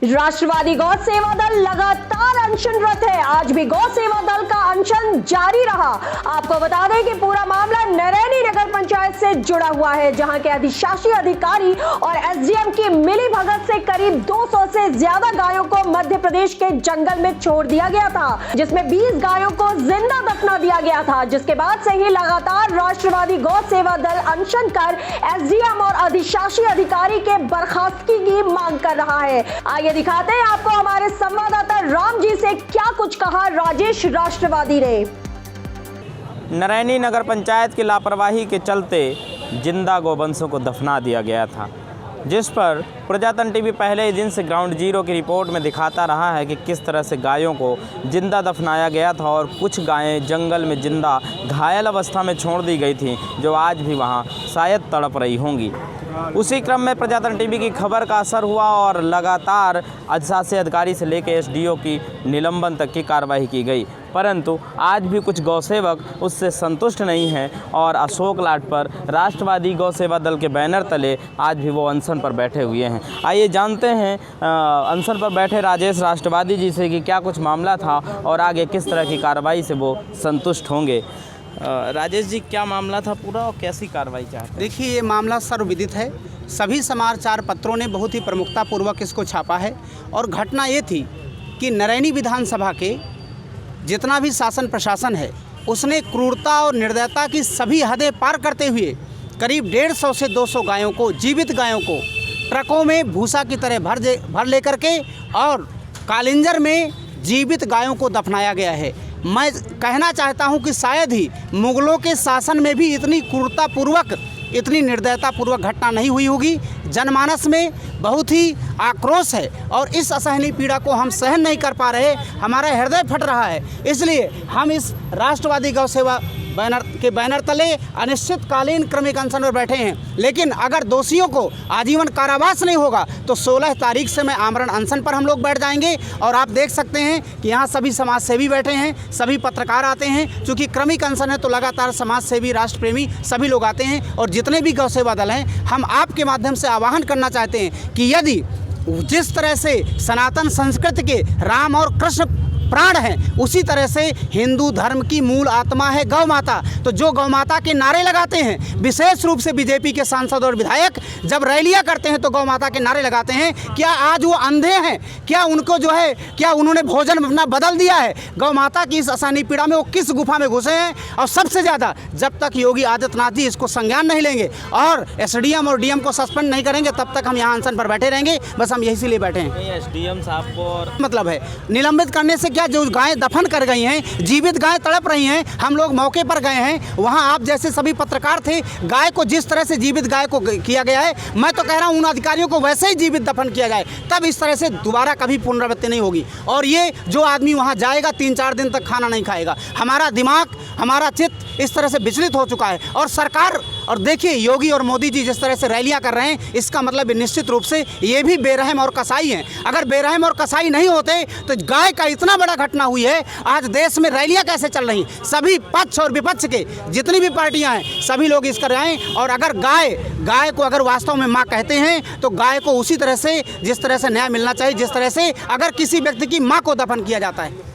राष्ट्रवादी गौ सेवा दल लगातार अनशनरत है। आज भी गौ सेवा दल का अनशन जारी रहा। आपको बता दें कि पूरा मामला नरैनी नगर पंचायत से जुड़ा हुआ है, जहां के अधिशासी अधिकारी और एसडीएम की मिली भगत से करीब 200 से ज्यादा गायों को मध्य प्रदेश के जंगल में छोड़ दिया गया था, जिसमें 20 गायों को जिंदा दफना दिया गया था। जिसके बाद से ही लगातार राष्ट्रवादी गौ सेवा दल अनशन कर एसडीएम और अधिशासी अधिकारी के बर्खास्तगी की मांग कर रहा है। आइए दिखाते हैं आपको हमारे संवाददाता राम जी से क्या कुछ कहा राजेश राष्ट्रवादी ने। नरैनी नगर पंचायत की लापरवाही के चलते जिंदा गौवंशों को दफना दिया गया था, जिस पर प्रजातंत्र टीवी पहले ही दिन से ग्राउंड जीरो की रिपोर्ट में दिखाता रहा है कि किस तरह से गायों को जिंदा दफनाया गया था और कुछ गायें जंगल में जिंदा घायल अवस्था में छोड़ दी गई थी, जो आज भी वहां शायद तड़प रही होंगी। उसी क्रम में प्रजातंत्र टीवी की खबर का असर हुआ और लगातार अधिशासी अधिकारी से लेकर एसडीओ की निलंबन तक की कार्रवाई की गई, परंतु आज भी कुछ गौसेवक उससे संतुष्ट नहीं हैं और अशोक लाट पर राष्ट्रवादी गौ सेवा दल के बैनर तले आज भी वो अनशन पर बैठे हुए हैं। आइए जानते हैं अनशन पर बैठे राजेश राष्ट्रवादी जी से कि क्या कुछ मामला था और आगे किस तरह की कार्रवाई से वो संतुष्ट होंगे। राजेश जी, क्या मामला था पूरा और कैसी कार्रवाई चाहते हैं? देखिए, ये मामला सर्वविदित है। सभी समाचार पत्रों ने बहुत ही प्रमुखतापूर्वक इसको छापा है और घटना ये थी कि नरैनी विधानसभा के जितना भी शासन प्रशासन है उसने क्रूरता और निर्दयता की सभी हदें पार करते हुए करीब 150 से 200 गायों को, जीवित गायों को ट्रकों में भूसा की तरह भर लेकर के और कालिंजर में जीवित गायों को दफनाया गया है। मैं कहना चाहता हूं कि शायद ही मुगलों के शासन में भी इतनी क्रूरतापूर्वक, इतनी निर्दयतापूर्वक घटना नहीं हुई होगी। जनमानस में बहुत ही आक्रोश है और इस असहनीय पीड़ा को हम सहन नहीं कर पा रहे, हमारा हृदय फट रहा है। इसलिए हम इस राष्ट्रवादी गौ सेवा बैनर तले अनिश्चितकालीन क्रमिक अनशन पर बैठे हैं। लेकिन अगर दोषियों को आजीवन कारावास नहीं होगा तो 16 तारीख से मैं आमरण अनशन पर हम लोग बैठ जाएंगे। और आप देख सकते हैं कि यहाँ सभी समाज सेवी बैठे हैं, सभी पत्रकार आते हैं। चूँकि क्रमिक अनशन है तो लगातार समाज सेवी, राष्ट्र प्रेमी सभी लोग आते हैं और जितने भी गौ सेवा दल हैं, हम आपके माध्यम से आह्वान करना चाहते हैं कि यदि जिस तरह से सनातन संस्कृति के राम और कृष्ण प्राण हैं, उसी तरह से हिंदू धर्म की मूल आत्मा है गौ माता। तो जो गौ माता के नारे लगाते हैं, विशेष रूप से बीजेपी के सांसद और विधायक जब रैलियां करते हैं तो गौ माता के नारे लगाते हैं, क्या आज वो अंधे हैं? क्या उनको जो है, क्या उन्होंने भोजन अपना बदल दिया है? गौ माता की इस असहनीय पीड़ा में वो किस गुफा में घुसे हैं? और सबसे ज़्यादा जब तक योगी आदित्यनाथ जी इसको संज्ञान नहीं लेंगे और एसडीएम और डीएम को सस्पेंड नहीं करेंगे, तब तक हम यहाँ अनशन पर बैठे रहेंगे। बस हम यही लिए बैठे हैं। एसडीएम साहब को और मतलब है निलंबित करने से क्या, जो गायें दफन कर गई हैं, जीवित गायें तड़प रही हैं, हम लोग मौके पर गए हैं, वहां आप जैसे सभी पत्रकार थे। गाय को जिस तरह से जीवित गाय को किया गया है, मैं तो कह रहा हूं उन अधिकारियों को वैसे ही जीवित दफन किया जाए, तब इस तरह से दोबारा कभी पुनरावृत्ति नहीं होगी। और ये जो आदमी वहां जाएगा 3-4 दिन तक खाना नहीं खाएगा। हमारा दिमाग, हमारा चित्त इस तरह से विचलित हो चुका है। और सरकार, और देखिए योगी और मोदी जी जिस तरह से रैलियां कर रहे हैं, इसका मतलब निश्चित रूप से ये भी बेरहम और कसाई हैं। अगर बेरहम और कसाई नहीं होते तो गाय का इतना बड़ा घटना हुई है, आज देश में रैलियां कैसे चल रही? सभी पक्ष और विपक्ष के जितनी भी पार्टियां हैं, सभी लोग इस कर रहे हैं। और अगर गाय को अगर वास्तव में माँ कहते हैं तो गाय को उसी तरह से, जिस तरह से न्याय मिलना चाहिए, जिस तरह से अगर किसी व्यक्ति की माँ को दफन किया जाता है।